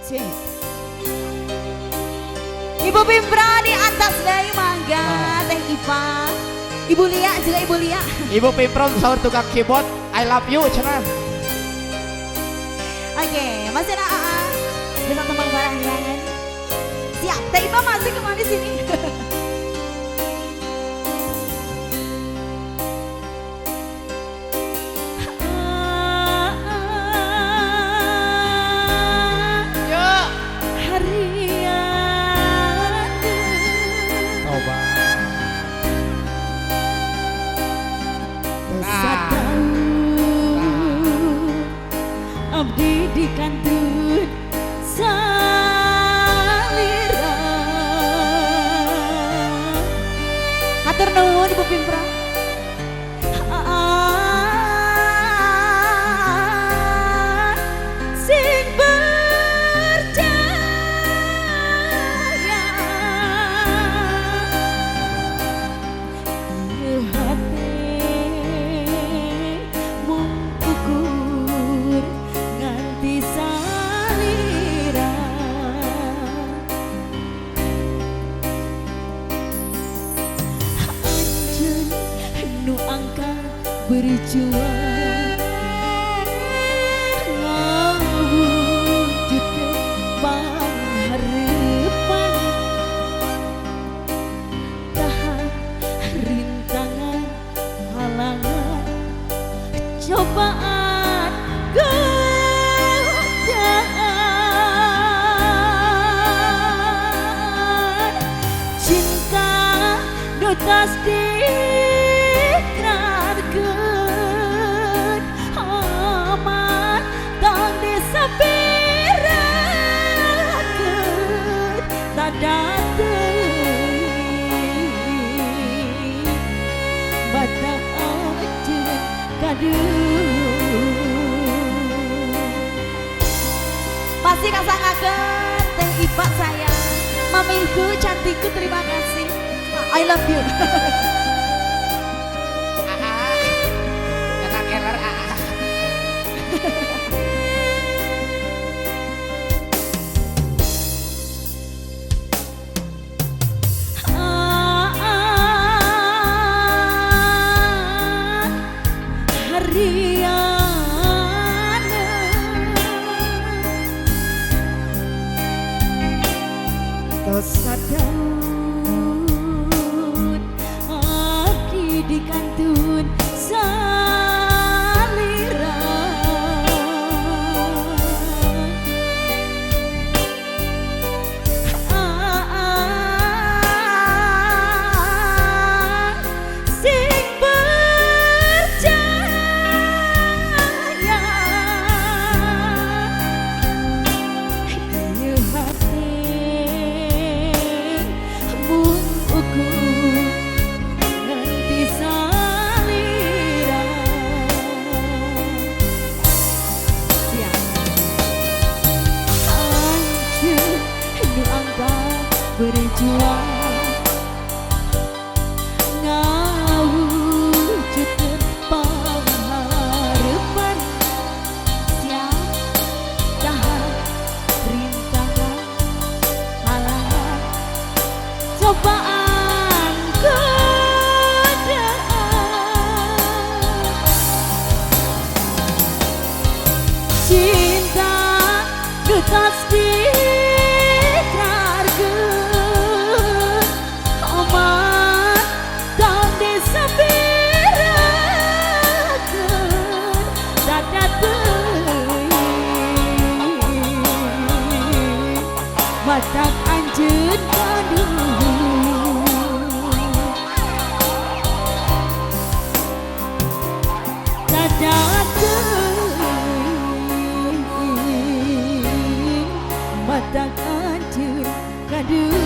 Cik. Ibu Pimpra di atas dari mangga, Teh Ipa. Ibu Lia juga Ibu Lia. Ibu Pimpra sahur tukang keyboard, I love you cenah. Oke, masih ada AA dengan teman barangan. Siap, Teh Ipa masih kemana sini? Abdi di kantun salira. Hatur nuhun Ibu Pimpra. Sing percaya ieu hati mung ukur nganti salira. Anjeun nu angka berjuang ngawujudkeun pangharapan, tahan rintangan halangan cobaan godaan. Cinta nu tasdikrarkeun aman tang disabirakeun tadadeui badak ajeun kaduh. Masih kasangakeun Teh Ipa sayang. Mamiku cantikku terima kasih. I love you. Kata keler AA. Sadun aki di kantun salira. Sing percaya ieu hati mung ukur nganti salira. Siap. Anjeun nu angka berjuang ngawujudkeun pangharapan, siap tahan rintangan halangan cobaan godaan. Cinta nu tasdikrarkeun aman tang disabirakeun dadadeui badak anjeun kaduh. Dadadeui badak anjeun kaduh.